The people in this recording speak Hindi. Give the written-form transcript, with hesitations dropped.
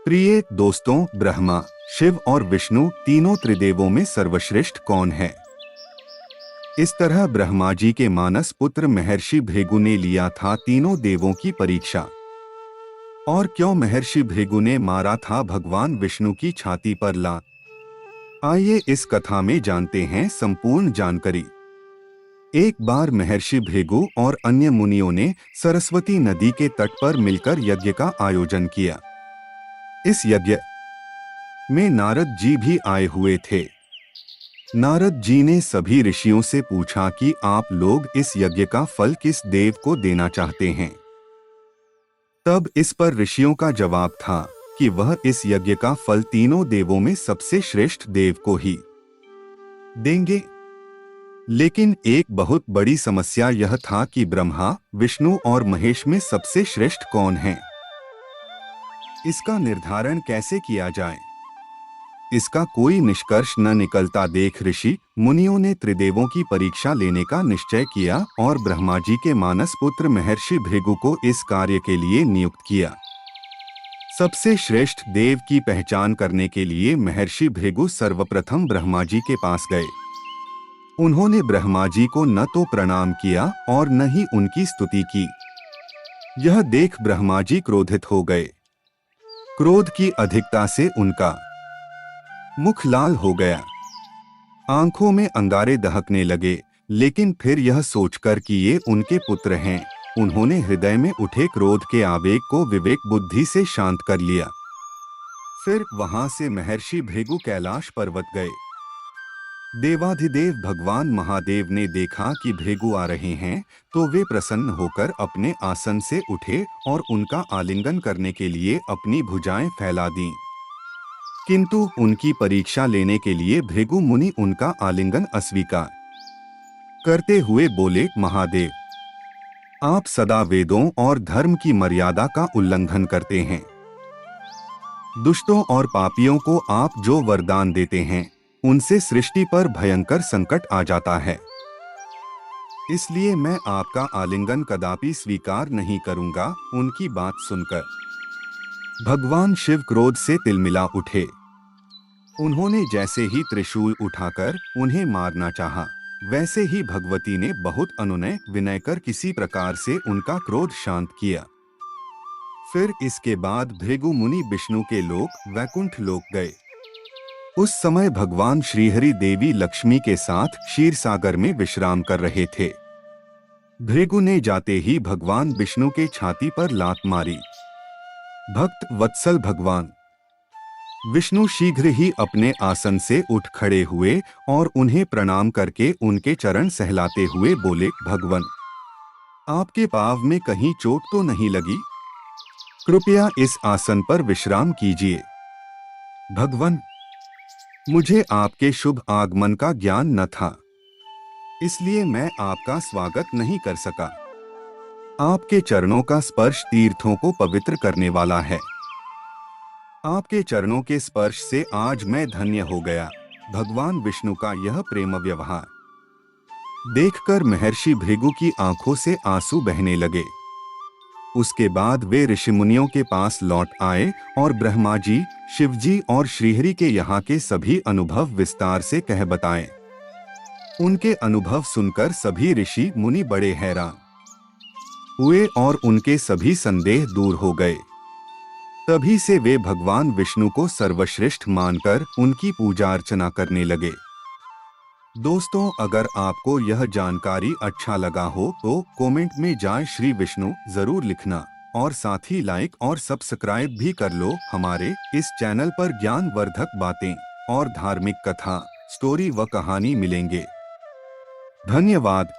प्रिय दोस्तों, ब्रह्मा, शिव और विष्णु तीनों त्रिदेवों में सर्वश्रेष्ठ कौन है? इस तरह ब्रह्मा जी के मानस पुत्र महर्षि भृगु ने लिया था तीनों देवों की परीक्षा। और क्यों महर्षि भृगु ने मारा था भगवान विष्णु की छाती पर लात? आइए इस कथा में जानते हैं संपूर्ण जानकारी। एक बार महर्षि भृगु और अन्य मुनियों ने सरस्वती नदी के तट पर मिलकर यज्ञ का आयोजन किया। इस यज्ञ में नारद जी भी आए हुए थे। नारद जी ने सभी ऋषियों से पूछा कि आप लोग इस यज्ञ का फल किस देव को देना चाहते हैं। तब इस पर ऋषियों का जवाब था कि वह इस यज्ञ का फल तीनों देवों में सबसे श्रेष्ठ देव को ही देंगे। लेकिन एक बहुत बड़ी समस्या यह था कि ब्रह्मा, विष्णु और महेश में सबसे श्रेष्ठ कौन है? इसका निर्धारण कैसे किया जाए? इसका कोई निष्कर्ष न निकलता देख ऋषि मुनियों ने त्रिदेवों की परीक्षा लेने का निश्चय किया और ब्रह्मा जी के मानस पुत्र महर्षि भृगु को इस कार्य के लिए नियुक्त किया। सबसे श्रेष्ठ देव की पहचान करने के लिए महर्षि भृगु सर्वप्रथम ब्रह्मा जी के पास गए। उन्होंने ब्रह्मा जी को न तो प्रणाम किया और न ही उनकी स्तुति की। यह देख ब्रह्मा जी क्रोधित हो गए। क्रोध की अधिकता से उनका मुख लाल हो गया, आंखों में अंगारे दहकने लगे। लेकिन फिर यह सोचकर कि ये उनके पुत्र हैं, उन्होंने हृदय में उठे क्रोध के आवेग को विवेक बुद्धि से शांत कर लिया। फिर वहां से महर्षि भृगु कैलाश पर्वत गए। देवाधिदेव भगवान महादेव ने देखा कि भृगु आ रहे हैं तो वे प्रसन्न होकर अपने आसन से उठे और उनका आलिंगन करने के लिए अपनी भुजाएं फैला दीं। किंतु उनकी परीक्षा लेने के लिए भृगु मुनि उनका आलिंगन अस्वीकार करते हुए बोले, महादेव, आप सदा वेदों और धर्म की मर्यादा का उल्लंघन करते हैं। दुष्टों और पापियों को आप जो वरदान देते हैं उनसे सृष्टि पर भयंकर संकट आ जाता है। इसलिए मैं आपका आलिंगन कदापि स्वीकार नहीं करूंगा। उनकी बात सुनकर भगवान शिव क्रोध से तिलमिला उठे। उन्होंने जैसे ही त्रिशूल उठाकर उन्हें मारना चाहा, वैसे ही भगवती ने बहुत अनुनय विनय कर किसी प्रकार से उनका क्रोध शांत किया। फिर इसके बाद भृगु मुनि विष्णु के लोक वैकुंठ लोक गए। उस समय भगवान श्रीहरि देवी लक्ष्मी के साथ क्षीर सागर में विश्राम कर रहे थे। भृगु ने जाते ही भगवान विष्णु के छाती पर लात मारी। भक्त वत्सल भगवान विष्णु शीघ्र ही अपने आसन से उठ खड़े हुए और उन्हें प्रणाम करके उनके चरण सहलाते हुए बोले, भगवन, आपके पांव में कहीं चोट तो नहीं लगी? कृपया इस आसन पर विश्राम कीजिए। भगवन, मुझे आपके शुभ आगमन का ज्ञान न था, इसलिए मैं आपका स्वागत नहीं कर सका। आपके चरणों का स्पर्श तीर्थों को पवित्र करने वाला है। आपके चरणों के स्पर्श से आज मैं धन्य हो गया। भगवान विष्णु का यह प्रेम व्यवहार देखकर महर्षि भृगु की आंखों से आंसू बहने लगे। उसके बाद वे ऋषिमुनियों के पास लौट आए और ब्रह्मा जी, शिव जी और श्रीहरि के यहाँ के सभी अनुभव विस्तार से कह बताए। उनके अनुभव सुनकर सभी ऋषि मुनि बड़े हैरान हुए और उनके सभी संदेह दूर हो गए। तभी से वे भगवान विष्णु को सर्वश्रेष्ठ मानकर उनकी पूजा अर्चना करने लगे। दोस्तों, अगर आपको यह जानकारी अच्छा लगा हो तो कमेंट में जय श्री विष्णु जरूर लिखना और साथ ही लाइक और सब्सक्राइब भी कर लो। हमारे इस चैनल पर ज्ञानवर्धक बातें और धार्मिक कथा, स्टोरी व कहानी मिलेंगे। धन्यवाद।